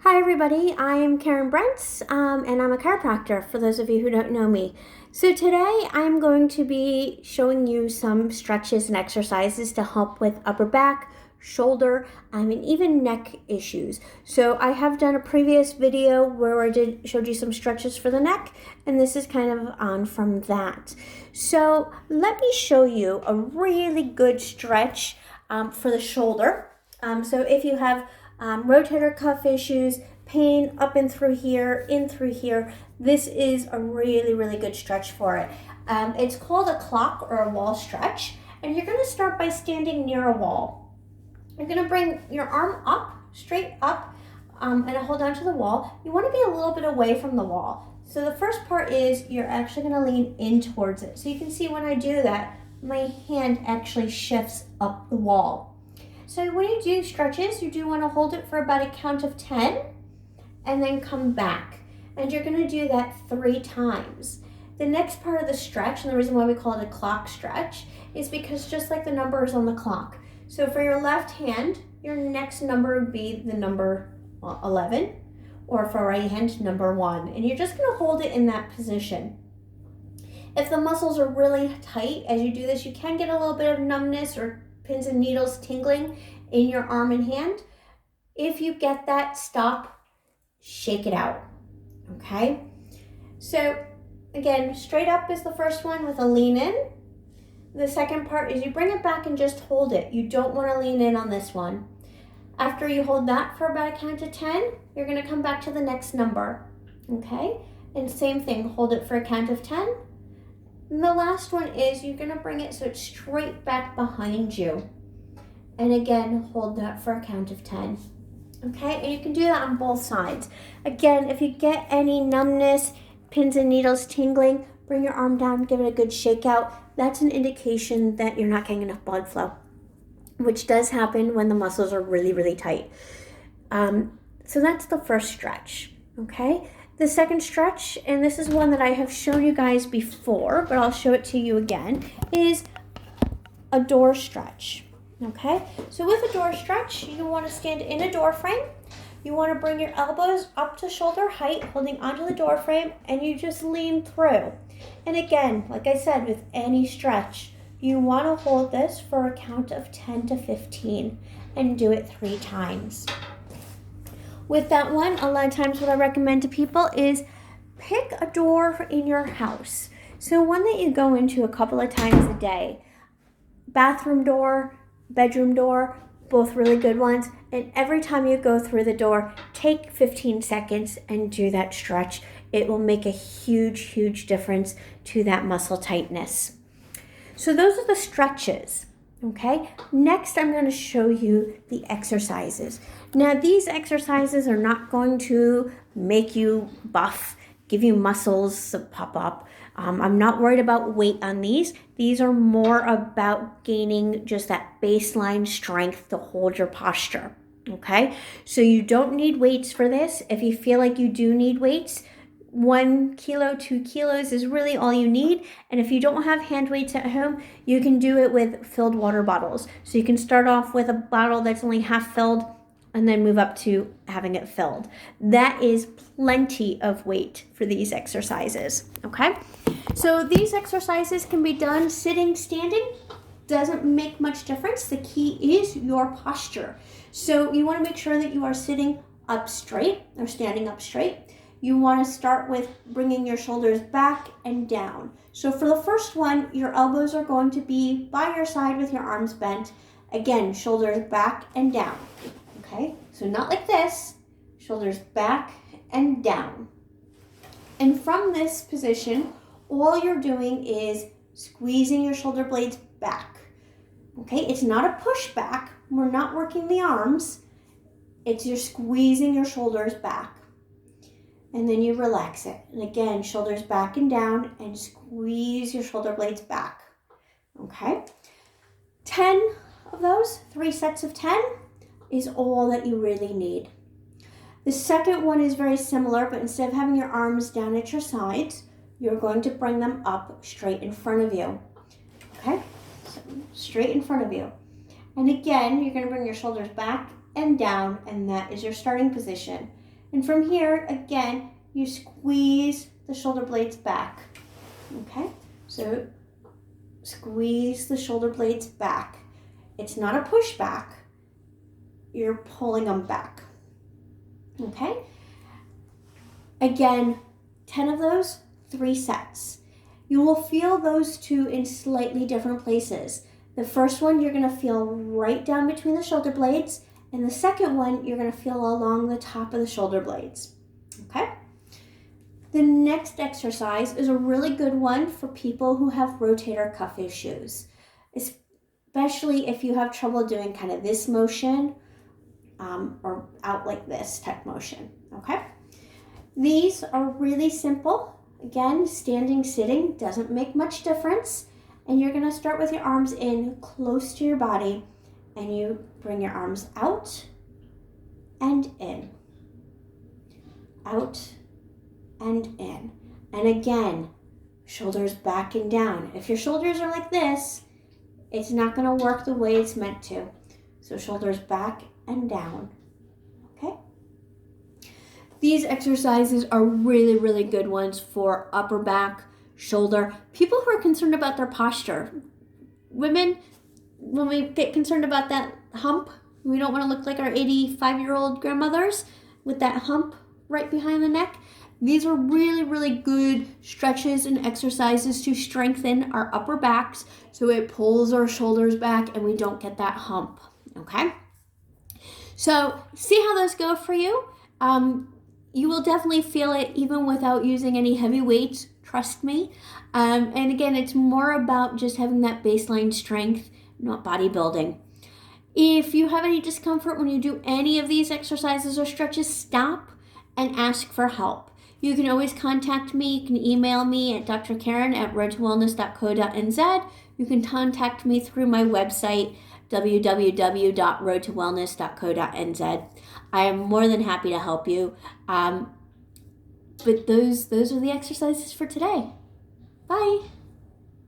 Hi everybody, I am Karen Brentz, and I'm a chiropractor for those of you who don't know me. So today I'm going to be showing you some stretches and exercises to help with upper back, shoulder, and even neck issues. So I have done a previous video where I showed you some stretches for the neck, and this is kind of on from that. So let me show you a really good stretch for the shoulder. So if you have rotator cuff issues, pain up and through here, in through here, this is a really, really good stretch for it. It's called a clock or a wall stretch, and you're going to start by standing near a wall. You're going to bring your arm up, straight up, and hold on to the wall. You want to be a little bit away from the wall. So the first part is you're actually going to lean in towards it. So you can see when I do that, my hand actually shifts up the wall. So when you do stretches, you do want to hold it for about a count of 10 and then come back. And you're going to do that 3 times. The next part of the stretch, and the reason why we call it a clock stretch, is because just like the numbers on the clock. So for your left hand, your next number would be the number 11, or for right hand, number 1. And you're just going to hold it in that position. If the muscles are really tight as you do this, you can get a little bit of numbness or pins and needles tingling in your arm and hand. If you get that, stop, shake it out, okay? So again, straight up is the first one with a lean in. The second part is you bring it back and just hold it. You don't want to lean in on this one. After you hold that for about a count of 10, you're going to come back to the next number, okay? And same thing, hold it for a count of 10. And the last one is you're going to bring it so it's straight back behind you. And again, hold that for a count of 10. Okay, and you can do that on both sides. Again, if you get any numbness, pins and needles tingling, bring your arm down, give it a good shake out. That's an indication that you're not getting enough blood flow, which does happen when the muscles are really, really tight. So that's the first stretch, okay? The second stretch, and this is one that I have shown you guys before, but I'll show it to you again, is a door stretch, okay? So with a door stretch, you want to stand in a door frame. You want to bring your elbows up to shoulder height, holding onto the door frame, and you just lean through. And again, like I said, with any stretch, you want to hold this for a count of 10 to 15 and do it 3 times. With that one, a lot of times what I recommend to people is pick a door in your house. So one that you go into a couple of times a day. Bathroom door, bedroom door, both really good ones. And every time you go through the door, take 15 seconds and do that stretch. It will make a huge, huge difference to that muscle tightness. So those are the stretches. Okay, next I'm going to show you the exercises. Now these exercises are not going to make you buff, give you muscles that pop up. I'm not worried about weight on these. These are more about gaining just that baseline strength to hold your posture. Okay, so you don't need weights for this. If you feel like you do need weights, 1 kilo, 2 kilos is really all you need. And if you don't have hand weights at home, you can do it with filled water bottles. So you can start off with a bottle that's only half filled and then move up to having it filled. That is plenty of weight for these exercises, okay? So these exercises can be done sitting, standing. Doesn't make much difference. The key is your posture. So you want to make sure that you are sitting up straight or standing up straight. You want to start with bringing your shoulders back and down. So for the first one, your elbows are going to be by your side with your arms bent. Again, shoulders back and down. Okay, so not like this, shoulders back and down. And from this position, all you're doing is squeezing your shoulder blades back. Okay, it's not a push back. We're not working the arms. It's you're squeezing your shoulders back. And then you relax it. And again, shoulders back and down and squeeze your shoulder blades back. Okay? 10 of those, 3 sets of 10 is all that you really need. The second one is very similar, but instead of having your arms down at your sides, you're going to bring them up straight in front of you. Okay? So straight in front of you. And again, you're going to bring your shoulders back and down, and that is your starting position. And from here, again, you squeeze the shoulder blades back. Okay? So squeeze the shoulder blades back. It's not a push back. You're pulling them back. Okay? Again, 10 of those, 3 sets. You will feel those two in slightly different places. The first one you're going to feel right down between the shoulder blades, and the second one you're going to feel along the top of the shoulder blades. Okay? The next exercise is a really good one for people who have rotator cuff issues, especially if you have trouble doing kind of this motion or out like this type motion. Okay? These are really simple. Again, standing, sitting doesn't make much difference. And you're going to start with your arms in close to your body, and you bring your arms out and in. Out and in. And again, shoulders back and down. If your shoulders are like this, it's not going to work the way it's meant to. So shoulders back and down. Okay? These exercises are really, really good ones for upper back, shoulder. People who are concerned about their posture. Women, when we get concerned about that hump, we don't want to look like our 85-year-old grandmothers with that hump right behind the neck. These are really, really good stretches and exercises to strengthen our upper backs so it pulls our shoulders back and we don't get that hump, okay? So see how those go for you. You will definitely feel it even without using any heavy weights, trust me. And again, it's more about just having that baseline strength, not bodybuilding. If you have any discomfort when you do any of these exercises or stretches, stop and ask for help. You can always contact me. You can email me at drkaren@roadtowellness.co.nz. You can contact me through my website, www.roadtowellness.co.nz. I am more than happy to help you. But those are the exercises for today. Bye.